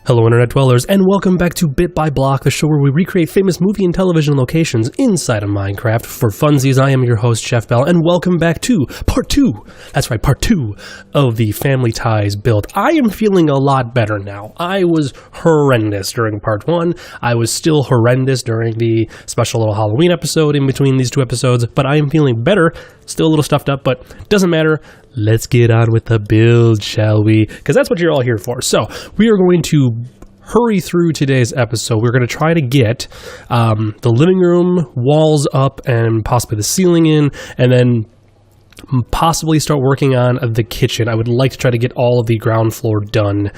Hello Internet Dwellers, and welcome back to Bit by Block, the show where we recreate famous movie and television locations inside of Minecraft. For funsies, I am your host, Chef Bell, and welcome back to Part 2. That's right, Part 2 of the Family Ties build. I am feeling a lot better now. I was horrendous during Part 1. I was still horrendous during the special little Halloween episode in between these two episodes, but I am feeling better. Still a little stuffed up, but doesn't matter. Let's get on with the build, shall we? Because that's what you're all here for. So, we are going to hurry through today's episode. We're going to try to get the living room walls up and possibly the ceiling in, and then possibly start working on the kitchen. I would like to try to get all of the ground floor done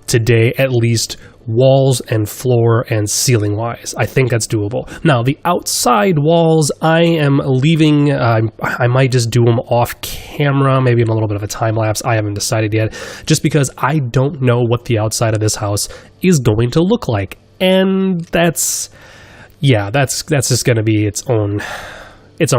today, at least walls and floor and ceiling wise. I think that's doable. Now, the outside walls, I am leaving. I might just do them off camera, maybe in a little bit of a time lapse. I haven't decided yet, just because I don't know what the outside of this house is going to look like. And that's just going to be its own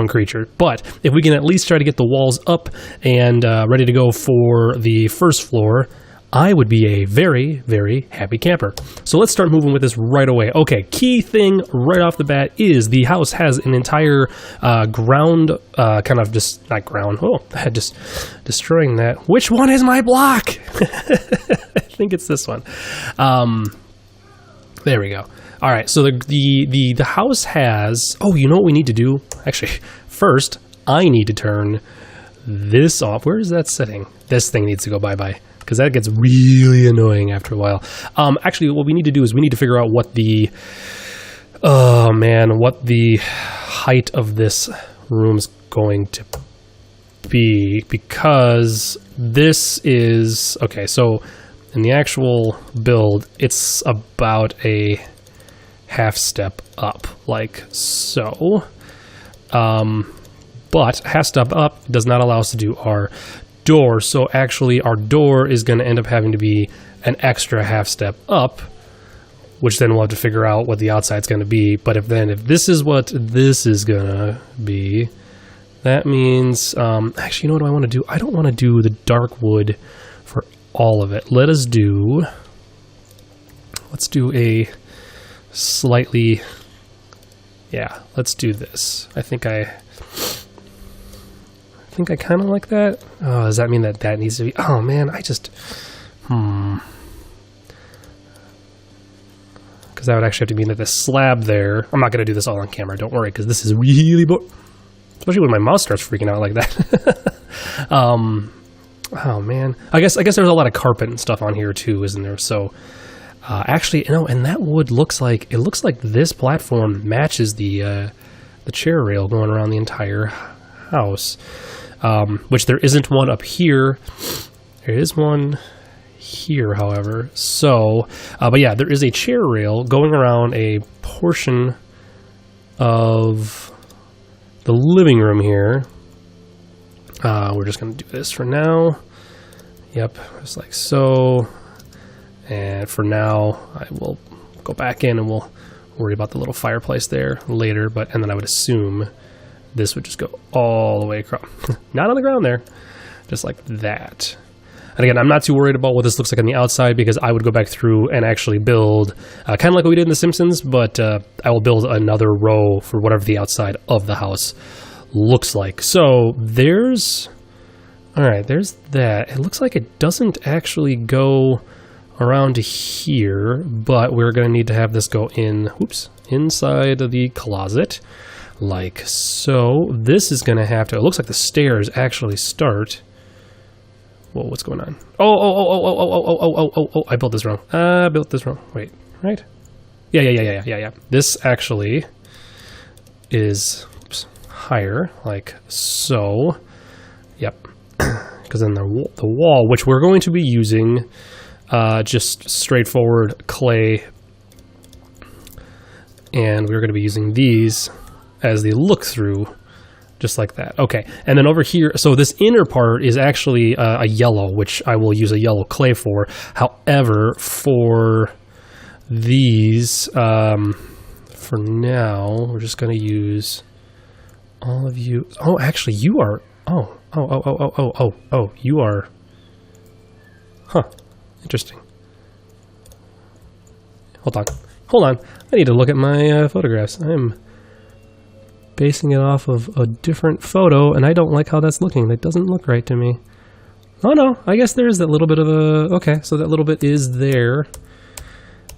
creature. But if we can at least try to get the walls up and ready to go for the first floor, I would be a very, very happy camper. So let's start moving with this right away. Okay, key thing right off the bat is the house has an entire ground, just destroying that. Which one is my block? I think it's this one. There we go. All right, so the house has, you know what we need to do? Actually, first, I need to turn this off. Where is that setting? This thing needs to go bye-bye, because that gets really annoying after a while. Actually, what we need to do is we need to figure out what the height of this room's going to be, because this is, okay, so in the actual build, it's about a half step up, like so. But half step up does not allow us to do our door, so actually our door is going to end up having to be an extra half step up, which then we'll have to figure out what the outside's going to be. But if this is what this is going to be, that means, actually, you know what I want to do? I don't want to do the dark wood for all of it. Let's do a slightly, let's do this. I think I kind of like that. Oh, does that mean that needs to be... Oh, man, because that would actually have to mean that the slab there... I'm not going to do this all on camera, don't worry, because this is really... Especially when my mouse starts freaking out like that. Oh, man. I guess there's a lot of carpet and stuff on here, too, isn't there? So, actually, and that wood looks like... It looks like this platform matches the chair rail going around the entire house. Which there isn't one up here. There is one here, however. So, but yeah, there is a chair rail going around a portion of the living room here. We're just going to do this for now. Yep, just like so. And for now, I will go back in and we'll worry about the little fireplace there later. And then I would assume this would just go all the way across. Not on the ground there, just like that. And again, I'm not too worried about what this looks like on the outside, because I would go back through and actually build, kind of like what we did in The Simpsons, but I will build another row for whatever the outside of the house looks like. So there's that. It looks like it doesn't actually go around to here, but we're going to need to have this go inside of the closet. Like so. This is going to have to... It looks like the stairs actually start... Whoa, what's going on? Oh, I built this wrong. Wait, right? Yeah. This actually is higher, like so. Yep. Because then the wall, which we're going to be using just straightforward clay, and we're going to be using these as the look-through, just like that. Okay, and then over here, so this inner part is actually a yellow, which I will use a yellow clay for. However, for these, for now, we're just going to use all of you. Oh, actually, you are... you are... Huh, interesting. Hold on. I need to look at my photographs. I'm basing it off of a different photo, and I don't like how that's looking. That doesn't look right to me. Oh no, I guess there is that little bit of a... Okay, so that little bit is there.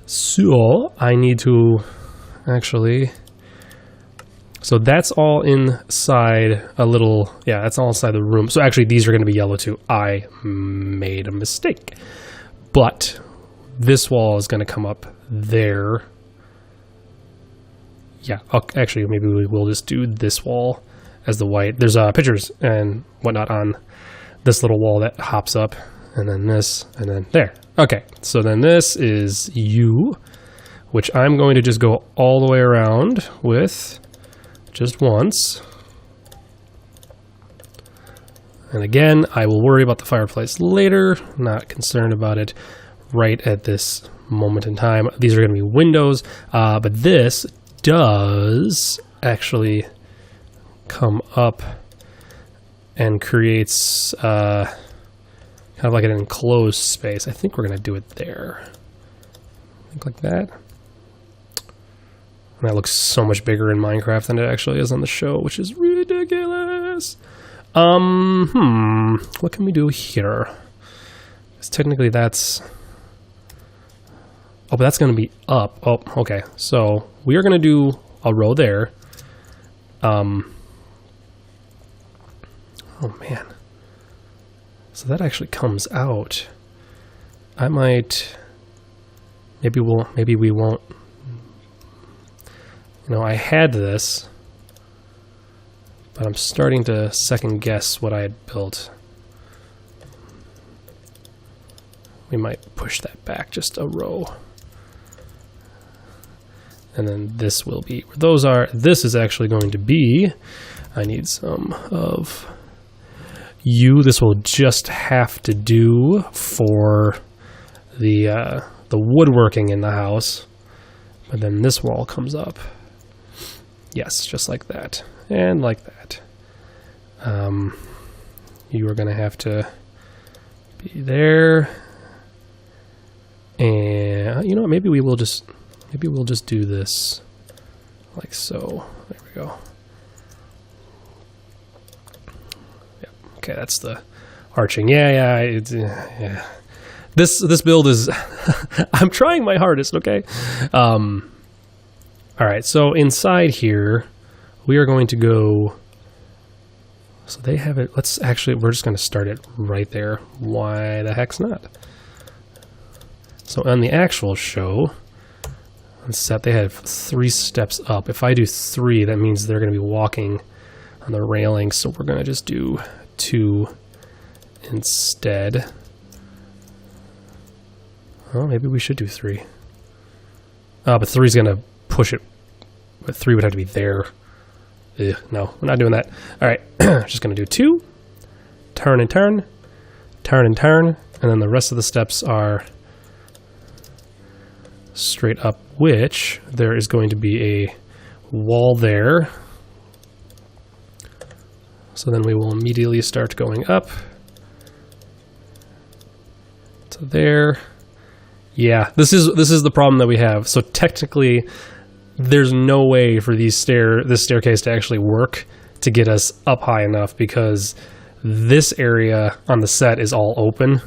So, I need to actually... So that's all inside a little... Yeah, that's all inside the room. So actually, these are going to be yellow too. I made a mistake. But this wall is going to come up there. Yeah, actually, maybe we will just do this wall as the white. There's pictures and whatnot on this little wall that hops up, and then this, and then there. Okay, so then this is you, which I'm going to just go all the way around with just once. And again, I will worry about the fireplace later, not concerned about it right at this moment in time. These are going to be windows, but this does actually come up and creates kind of like an enclosed space. I think we're going to do it there. I think like that. And that looks so much bigger in Minecraft than it actually is on the show, which is ridiculous. What can we do here? Because technically that's... Oh, but that's going to be up. Oh, okay. So we are going to do a row there. Oh, man. So that actually comes out. I might... Maybe we won't... You know, I had this, but I'm starting to second guess what I had built. We might push that back just a row. And then this will be where those are. This is actually going to be, I need some of you. This will just have to do for the woodworking in the house. But then this wall comes up. Yes, just like that. And like that. You are going to have to be there. And you know what, maybe we'll just do this like so. There we go. Yeah. Okay, that's the arching. Yeah. This build is I'm trying my hardest, okay? All right, so inside here we are going to go. So they have it. Let's actually, we're just going to start it right there. Why the heck's not? So on the actual show, on set, they have 3 steps up. If I do 3, that means they're going to be walking on the railing. So we're going to just do 2 instead. Oh, maybe we should do 3. But 3 is going to push it. But 3 would have to be there. Ugh, no, we're not doing that. All right, just going to do 2. Turn and turn. Turn and turn. And then the rest of the steps are straight up, which there is going to be a wall there. So then we will immediately start going up to there. Yeah, this is the problem that we have. So technically, there's no way for this staircase to actually work to get us up high enough, because this area on the set is all open,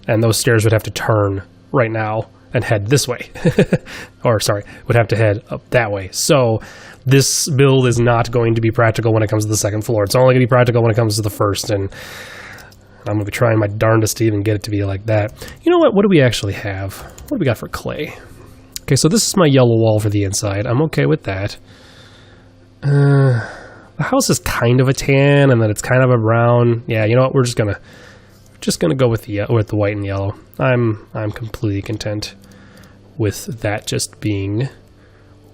and those stairs would have to turn right now and head this way. Or, sorry, would have to head up that way. So this build is not going to be practical when it comes to the second floor. It's only going to be practical when it comes to the first, and I'm going to be trying my darndest to even get it to be like that. You know what? What do we actually have? What do we got for clay? Okay, so this is my yellow wall for the inside. I'm okay with that. The house is kind of a tan, and then it's kind of a brown. Yeah, you know what? We're just gonna go with the white and yellow. I'm completely content with that just being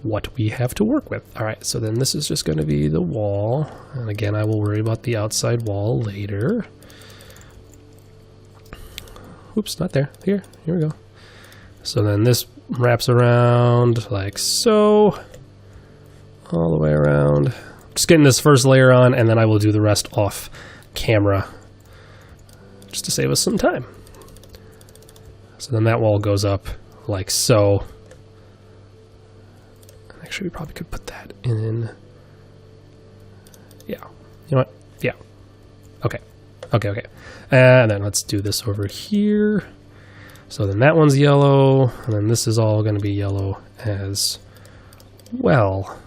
what we have to work with. All right, so then this is just going to be the wall, and again, I will worry about the outside wall later. Oops, not there. Here we go. So then this wraps around like so, all the way around. Just getting this first layer on, and then I will do the rest off camera, just to save us some time. So then that wall goes up like so, actually, we probably could put that in. Yeah. You know what? Yeah. Okay. Okay. And then let's do this over here. So then that one's yellow, and then this is all going to be yellow as well.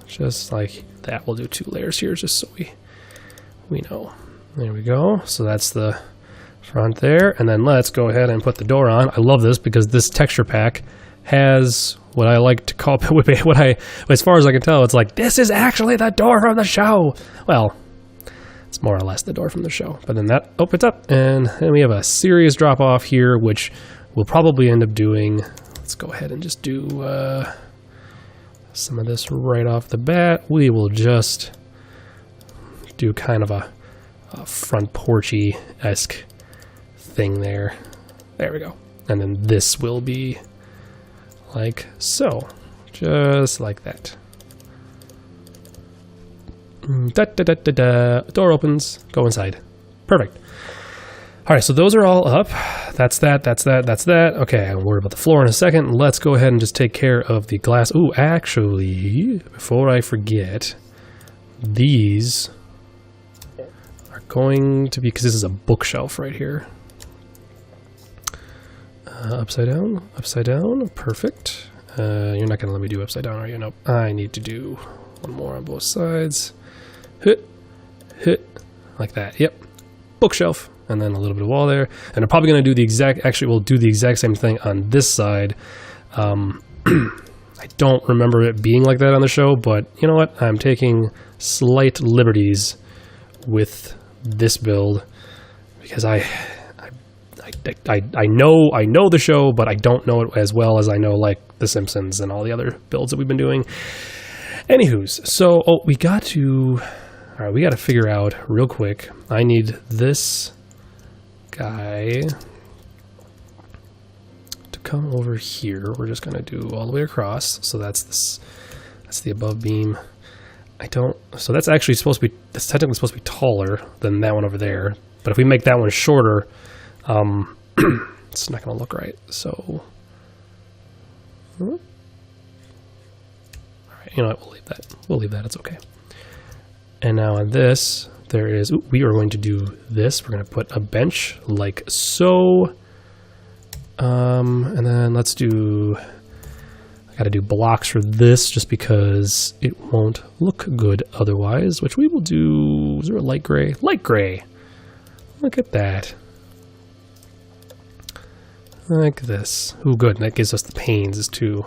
Just like that. We'll do 2 layers here just so we know. There we go. So that's the front there. And then let's go ahead and put the door on. I love this because this texture pack has what I like to call, as far as I can tell, it's like, this is actually the door from the show. Well, it's more or less the door from the show. But then that opens up, and then we have a serious drop off here, which we'll probably end up doing. Let's go ahead and just do some of this right off the bat. We will just do kind of a front porchy-esque thing there. There we go. And then this will be like so. Just like that. Door opens. Go inside. Perfect. All right, so those are all up. That's that. Okay, I'll worry about the floor in a second. Let's go ahead and just take care of the glass. Ooh, actually, before I forget, these are going to be, because this is a bookshelf right here. Upside down, perfect. You're not going to let me do upside down, are you? Nope. I need to do one more on both sides. Hit, like that. Yep. Bookshelf, and then a little bit of wall there. And I'm probably going to do the exact, actually we'll do the exact same thing on this side. I don't remember it being like that on the show, but you know what? I'm taking slight liberties with this build because I know the show, but I don't know it as well as I know like The Simpsons and all the other builds that we've been doing. Anywho's, so we got to figure out real quick. I need this guy to come over here. We're just gonna do all the way across. So that's the above beam. So that's actually supposed to be, that's technically supposed to be taller than that one over there. But if we make that one shorter, it's not going to look right. So, all right, you know what? We'll leave that. It's okay. And now on this, we are going to do this. We're going to put a bench like so. And then let's do, I got to do blocks for this just because it won't look good otherwise, which we will do. Is there a light gray? Light gray. Look at that. Like this. Ooh, good. And that gives us the panes too.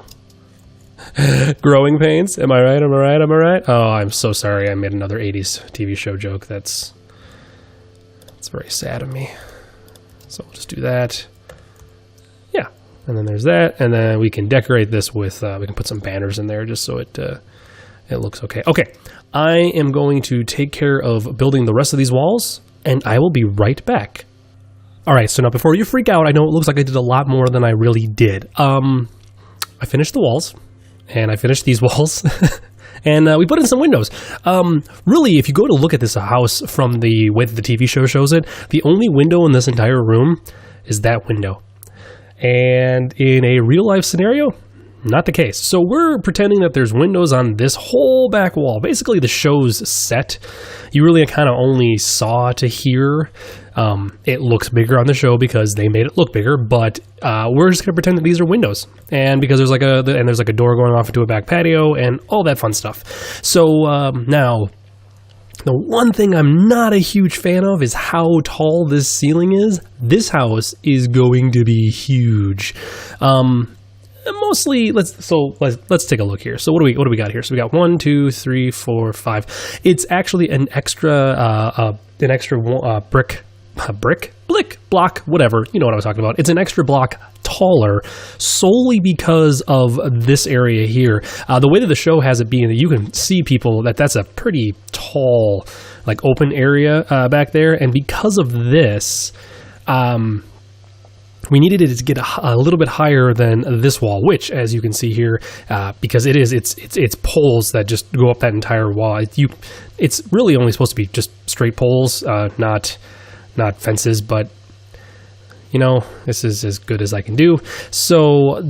Growing pains. Am I right? Oh, I'm so sorry. I made another 80s TV show joke. That's very sad of me. So we'll just do that. Yeah. And then there's that. And then we can decorate this with, we can put some banners in there just so it looks okay. Okay. I am going to take care of building the rest of these walls, and I will be right back. All right, so now before you freak out, I know it looks like I did a lot more than I really did. I finished the walls, and I finished these walls, and we put in some windows. Really, if you go to look at this house from the way that the TV show shows it, the only window in this entire room is that window. And in a real-life scenario, not the case. So we're pretending that there's windows on this whole back wall. Basically, the show's set. You really kind of only saw to here. It looks bigger on the show because they made it look bigger, but we're just gonna pretend that these are windows, and because there's like a door going off into a back patio and all that fun stuff. So now, the one thing I'm not a huge fan of is how tall this ceiling is. This house is going to be huge. Mostly, let's take a look here. So what do we got here? So we got 1, 2, 3, 4, 5. It's actually an extra block, whatever. You know what I was talking about. It's an extra block taller solely because of this area here. The way that the show has it being that you can see people that's a pretty tall, like open area back there, and because of this, we needed it to get a little bit higher than this wall, which, as you can see here, because it's poles that just go up that entire wall. It's really only supposed to be just straight poles, not fences. But you know, this is as good as I can do. So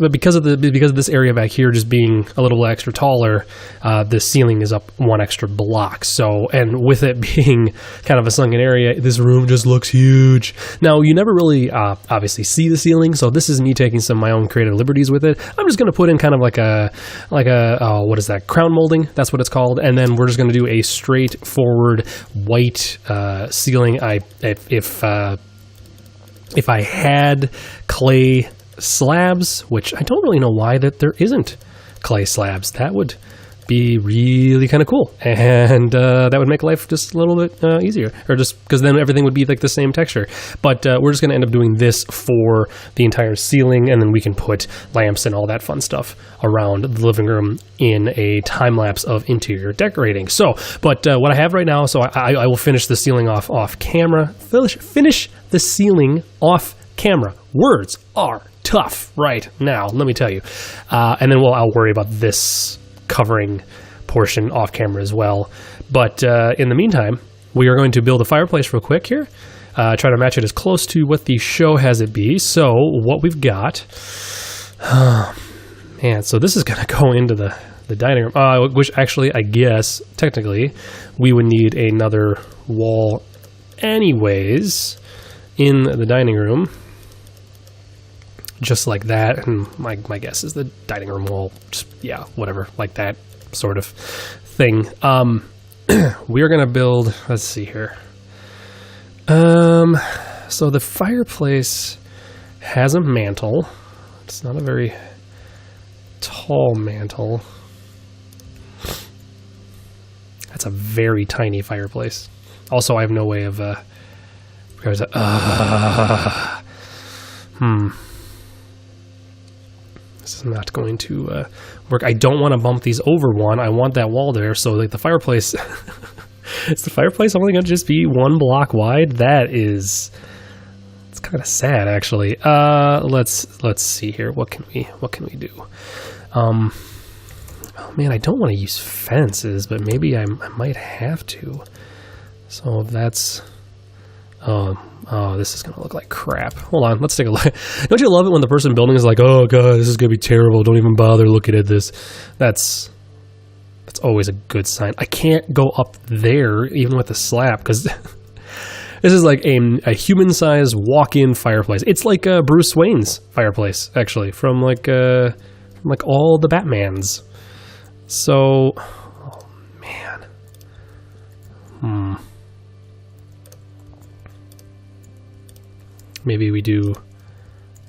but because of this area back here just being a little extra taller, the ceiling is up 1 extra block. So, and with it being kind of a sunken area, this room just looks huge. Now, you never really obviously see the ceiling, so this is me taking some of my own creative liberties with it. I'm just going to put in kind of like a what is that, crown molding? That's what it's called. And then we're just going to do a straightforward white ceiling. If I had clay slabs, which I don't really know why that there isn't clay slabs, that would be really kind of cool, and that would make life just a little bit easier, or just because then everything would be like the same texture. But we're just going to end up doing this for the entire ceiling, and then we can put lamps and all that fun stuff around the living room in a time lapse of interior decorating. So, but what I have right now, so I will finish the ceiling off camera. Finish the ceiling off camera. Words are tough right now, let me tell you. And then I'll worry about this covering portion off camera as well. But in the meantime, we are going to build a fireplace real quick here. Try to match it as close to what the show has it be. So what we've got, man, so this is going to go into the dining room, which actually, I guess, technically, we would need another wall anyways in the dining room. Just like that, and my guess is the dining room wall, just, yeah, whatever, like that sort of thing. We are going to build, let's see here. So the fireplace has a mantle. It's not a very tall mantle. That's a very tiny fireplace. Also, I have no way of, This is not going to work. I don't want to bump these over one. I want that wall there. So like the fireplace, is the fireplace only going to just be 1 block wide? It's kind of sad actually. Let's see here. What can we do? Oh man, I don't want to use fences, but maybe I might have to. So that's. Oh, this is going to look like crap. Hold on, let's take a look. Don't you love it when the person building is like, oh god, this is going to be terrible, don't even bother looking at this. That's always a good sign. I can't go up there, even with the slab, because this is like a human-sized walk-in fireplace. It's like Bruce Wayne's fireplace, actually, from like all the Batmans. So, oh man. Maybe we do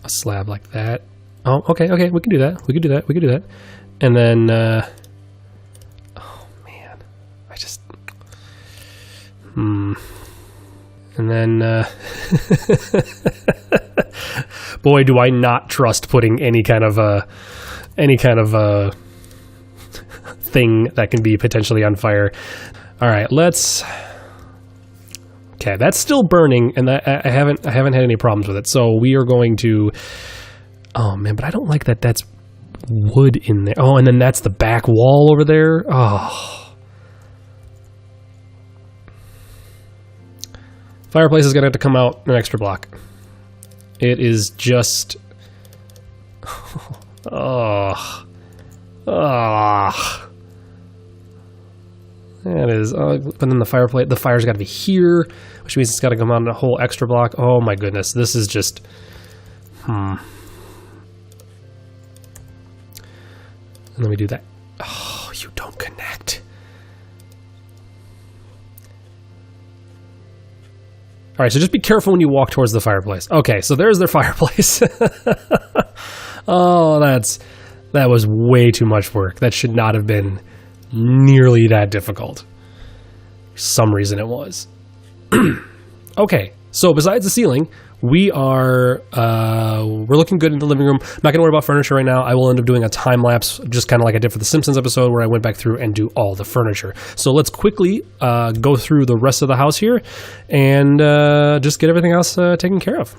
a slab like that. Oh, okay, we can do that. We can do that. And then, oh man, and then, boy, do I not trust putting any kind of thing that can be potentially on fire. All right, okay, that's still burning, and I haven't had any problems with it. So we are going to. Oh man, but I don't like that. That's wood in there. Oh, and then that's the back wall over there. Oh, fireplace is gonna have to come out an extra block. It is just. Oh. That is, but then the fire's got to be here, which means it's got to come on a whole extra block. Oh my goodness, this is just, And then we do that. Oh, you don't connect. All right, so just be careful when you walk towards the fireplace. Okay, so there's their fireplace. Oh, that was way too much work. That should not have been nearly that difficult. For some reason it was. Okay, so besides the ceiling, we're looking good in the living room. I'm not gonna worry about furniture right now. I will end up doing a time lapse, just kind of like I did for the Simpsons episode, where I went back through and do all the furniture. So let's quickly go through the rest of the house here and just get everything else taken care of.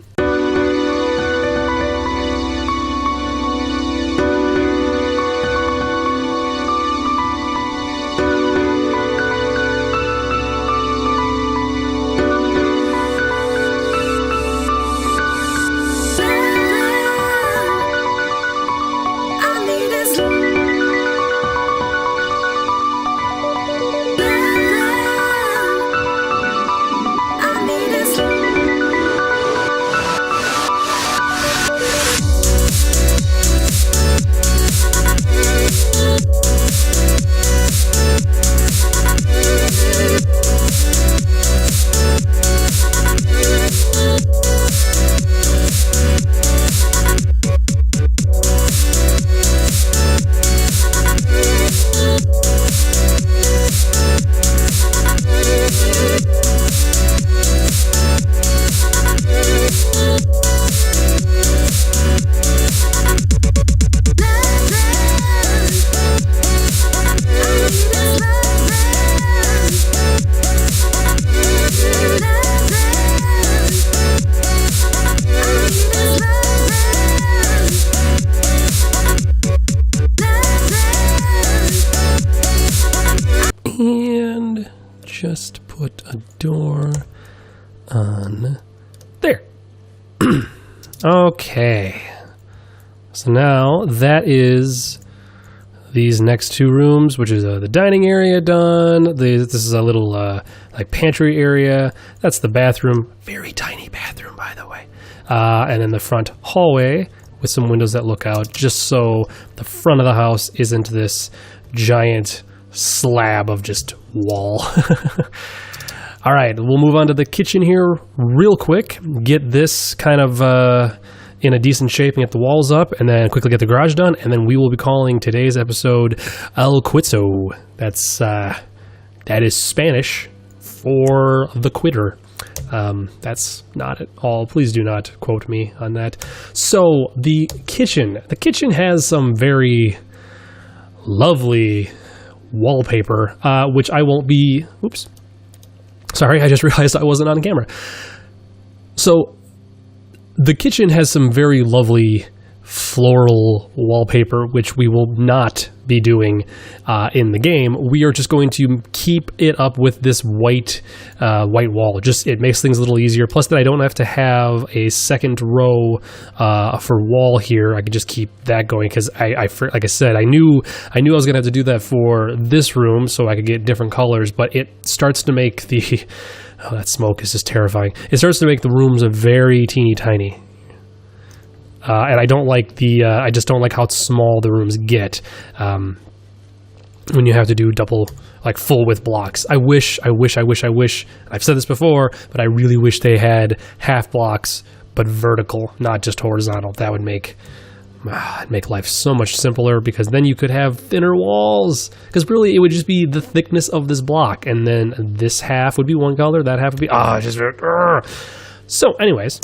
a door on there. Okay. So now that is these next two rooms, which is the dining area done. This is a little like pantry area. That's the bathroom. Very tiny bathroom, by the way. And then the front hallway with some windows that look out, just so the front of the house isn't this giant slab of just wall. All right, we'll move on to the kitchen here real quick. Get this kind of in a decent shape and get the walls up, and then quickly get the garage done, and then we will be calling today's episode El Quitzo. That is Spanish for the quitter. That's not at all. Please do not quote me on that. So the kitchen has some very lovely wallpaper, which I won't be. Oops. Sorry, I just realized I wasn't on camera. So the kitchen has some very lovely floral wallpaper, which we will not be doing in the game. We are just going to keep it up with this white wall. Just it makes things a little easier. Plus, that I don't have to have a second row for wall here. I can just keep that going because like I said, I knew I was gonna have to do that for this room so I could get different colors. But it starts to make the oh, that smoke is just terrifying. It starts to make the rooms a very teeny tiny. And I don't like I just don't like how small the rooms get when you have to do double, like full width blocks. I wish, I've said this before, but I really wish they had half blocks, but vertical, not just horizontal. That would make life so much simpler, because then you could have thinner walls. Because really, it would just be the thickness of this block, and then this half would be one color, that half would be, So anyways.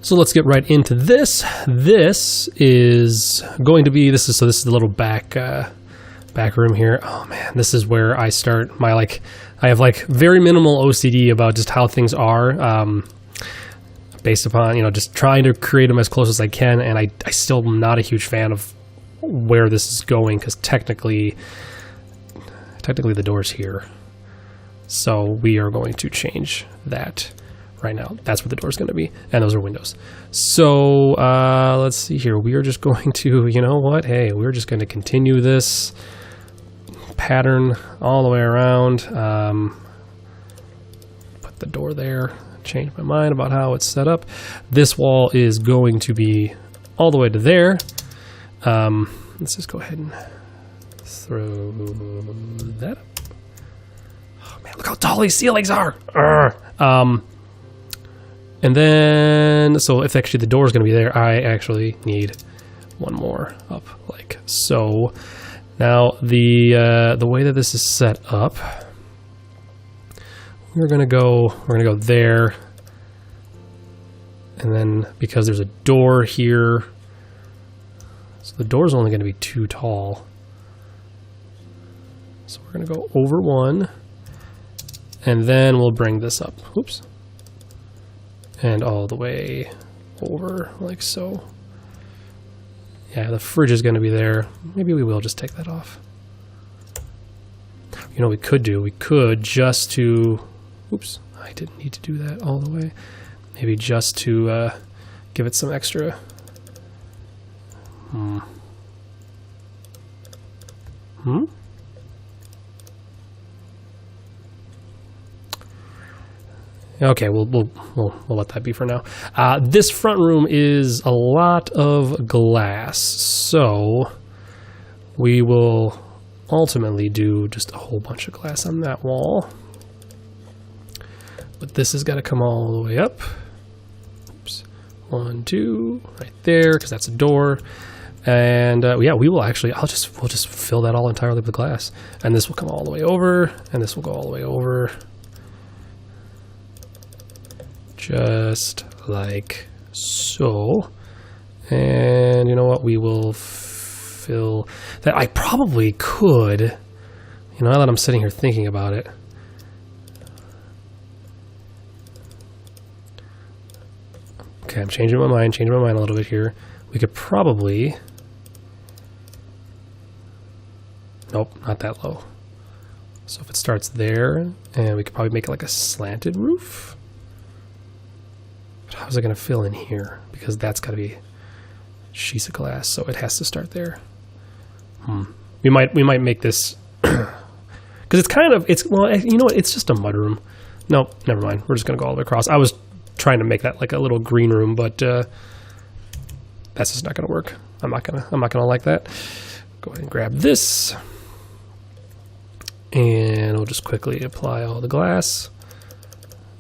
So let's get right into this. This is the little back room here. Oh man, this is where I start my I have very minimal OCD about just how things are, based upon just trying to create them as close as I can, and I still am not a huge fan of where this is going, because technically the door's here, so we are going to change that. Right now, that's what the door's going to be, and those are windows. So let's see here. We are just going to, we're just going to continue this pattern all the way around. Put the door there. Change my mind about how it's set up. This wall is going to be all the way to there. Let's just go ahead and throw that up. Oh man, look how tall these ceilings are. And then, so if actually the door is going to be there, I actually need one more up, like so. Now, the way that this is set up, we're gonna go there, and then because there's a door here, so the door's only going to be too tall. So we're gonna go over one, and then we'll bring this up. Oops. And all the way over, like so. Yeah, the fridge is going to be there. Maybe we will just take that off. You know what we could do? We could just to... Oops, I didn't need to do that all the way. Maybe just to give it some extra... Okay, we'll let that be for now. This front room is a lot of glass, so we will ultimately do just a whole bunch of glass on that wall. But this has got to come all the way up. Oops. 1, 2, right there, because that's a door. And yeah, we will actually, we'll just fill that all entirely with glass. And this will come all the way over, and this will go all the way over. just like so. And you know what? We will fill that. I probably could, you know, now that I'm sitting here thinking about it. Okay, I'm changing my mind a little bit here. We could probably... Nope, not that low. So if it starts there, and we could probably make it like a slanted roof. But how's it going to fill in here? Because that's got to be sheets of glass, so it has to start there. We might make this because well, you know what? It's just a mudroom. Nope, never mind. We're just going to go all the way across. I was trying to make that like a little green room, but that's just not going to work. I'm not gonna like that. Go ahead and grab this. And we'll just quickly apply all the glass.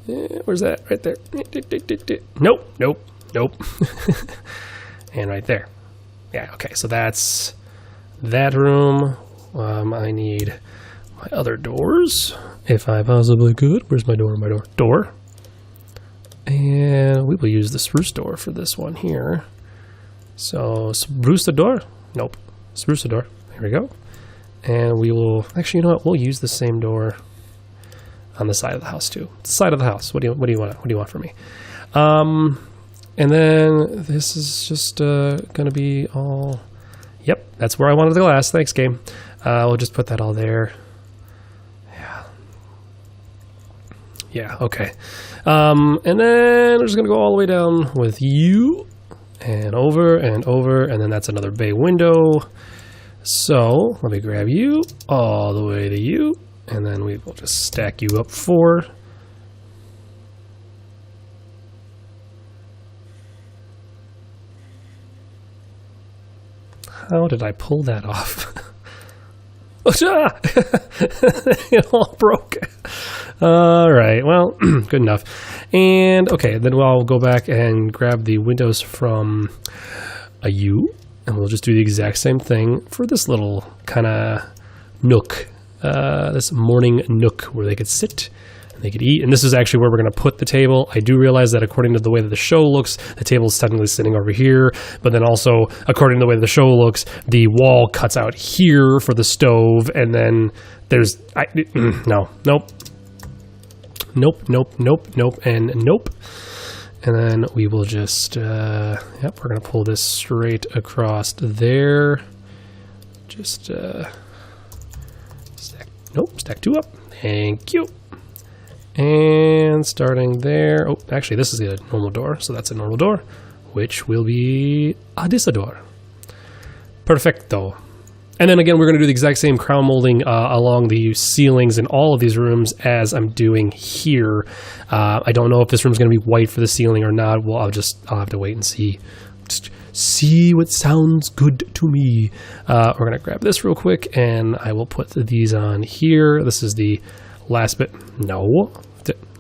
Where's that? Right there. Nope. And right there. Yeah, okay, so that's that room. I need my other doors, if I possibly could. Where's my door? Door. And we will use the spruce door for this one here. So, spruce the door? Nope. Spruce the door. There we go. And we will, actually, you know what? We'll use the same door on the side of the house too. The side of the house. What do you want from me? And then this is just going to be all. Yep, that's where I wanted the glass. Thanks, game. We'll just put that all there. Yeah. Okay. And then we're just going to go all the way down with you, and over, and then that's another bay window. So let me grab you all the way to you, and then we will just stack you up 4. How did I pull that off? It all broke. All right, well, good enough. And okay, then I'll go back and grab the windows from a U. And we'll just do the exact same thing for this little kind of nook, this morning nook where they could sit and they could eat. And this is actually where we're going to put the table. I do realize that according to the way that the show looks, the table is technically sitting over here. But then also, according to the way the show looks, the wall cuts out here for the stove. And then there's... Nope, and nope. And then we will just, we're going to pull this straight across there. Just, stack 2 up. Thank you. And starting there, oh, actually this is a normal door, so that's a normal door, which will be this door. Perfecto. And then again, we're going to do the exact same crown molding along the ceilings in all of these rooms as I'm doing here. I don't know if this room's going to be white for the ceiling or not. Well, I'll have to wait and see. Just see what sounds good to me. We're going to grab this real quick, and I will put these on here. This is the last bit. No.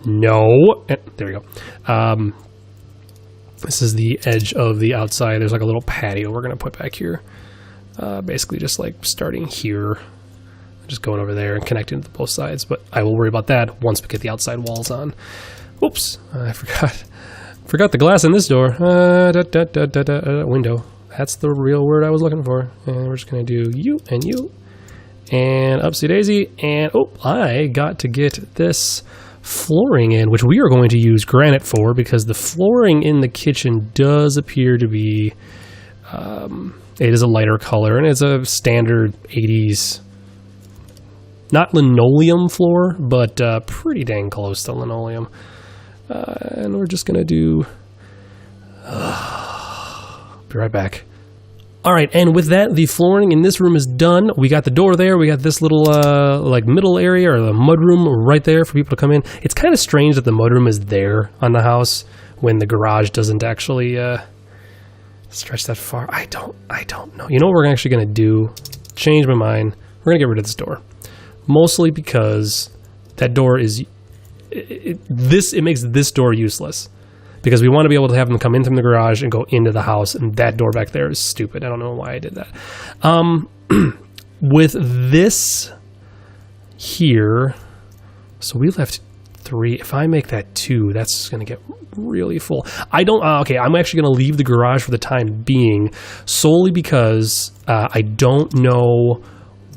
There we go. This is the edge of the outside. There's like a little patio we're going to put back here. Basically just like starting here, just going over there and connecting to both sides, but I will worry about that once we get the outside walls on. Oops, I forgot the glass in this door. Window. That's the real word I was looking for. And we're just going to do you, and upsy daisy, and I got to get this flooring in, which we are going to use granite for, because the flooring in the kitchen does appear to be it is a lighter color, and it's a standard 80s, not linoleum floor, but pretty dang close to linoleum. And we're just going to do... be right back. All right, and with that, the flooring in this room is done. We got the door there. We got this little like middle area, or the mudroom right there for people to come in. It's kind of strange that the mudroom is there on the house when the garage doesn't actually... stretch that far. I don't know. You know what we're actually going to do? Change my mind. We're going to get rid of this door. Mostly because that door is... It makes this door useless. Because we want to be able to have them come in from the garage and go into the house, and that door back there is stupid. I don't know why I did that. With this here... So we left 3. If I make that 2, that's going to get really full. I don't... okay, I'm actually going to leave the garage for the time being, solely because I don't know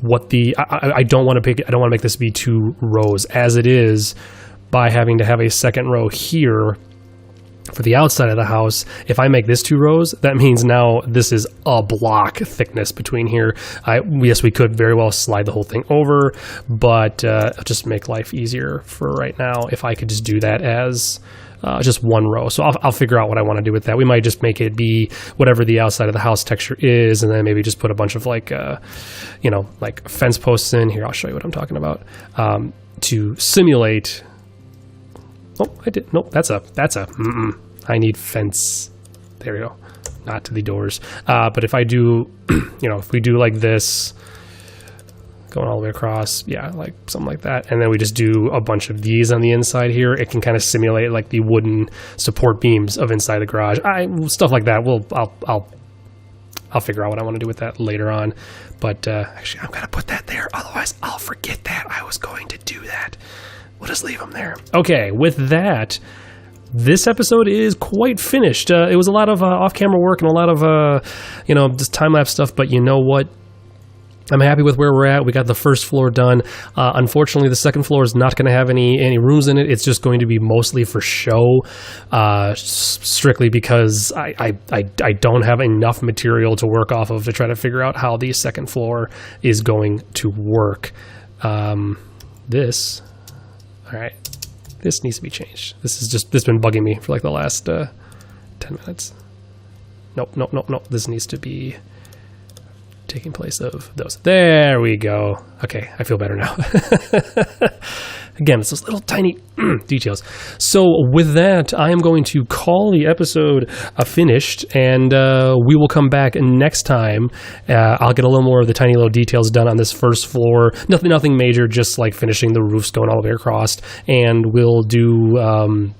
what the... I don't want to make this be 2 rows as it is, by having to have a second row here for the outside of the house. If I make this 2 rows, that means now this is a block thickness between here. Yes, we could very well slide the whole thing over, but just make life easier for right now if I could just do that as just 1 row. So I'll figure out what I want to do with that. We might just make it be whatever the outside of the house texture is, and then maybe just put a bunch of like fence posts in here. I'll show you what I'm talking about, to simulate... Oh, I did. Nope, that's a, I need fence. There we go. Not to the doors. But if I do, if we do like this, going all the way across, yeah, like something like that. And then we just do a bunch of these on the inside here. It can kind of simulate like the wooden support beams of inside the garage. Stuff like that. I'll figure out what I want to do with that later on. But actually, I'm going to put that there. Otherwise, I'll forget that I was going to do that. We'll just leave them there. Okay, with that, this episode is quite finished. It was a lot of off-camera work and a lot of, just time-lapse stuff, but you know what? I'm happy with where we're at. We got the first floor done. Unfortunately, the second floor is not going to have any rooms in it. It's just going to be mostly for show, strictly because I don't have enough material to work off of to try to figure out how the second floor is going to work. All right, this needs to be changed. This has been bugging me for like the last 10 minutes. Nope. This needs to be taking place of those. There we go. Okay, I feel better now. Again, it's those little tiny details. So with that, I am going to call the episode finished, and we will come back next time. I'll get a little more of the tiny little details done on this first floor. Nothing major, just like finishing the roofs going all the way across, and we'll do...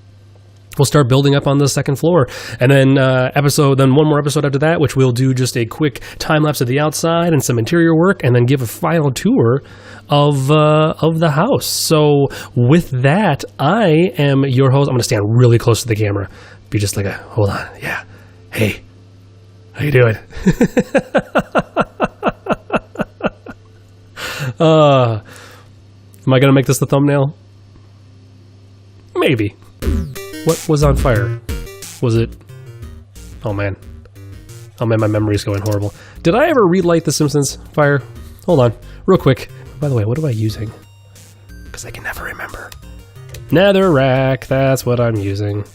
We'll start building up on the second floor, and then one more episode after that, which we'll do just a quick time lapse of the outside and some interior work, and then give a final tour of the house. So with that, I am your host. I'm going to stand really close to the camera, be just like hold on, yeah, hey, how you doing? Am I going to make this the thumbnail? Maybe. What was on fire? Was it... Oh man, my memory's going horrible. Did I ever relight The Simpsons fire? Hold on, real quick. By the way, what am I using? Because I can never remember. Netherrack, that's what I'm using.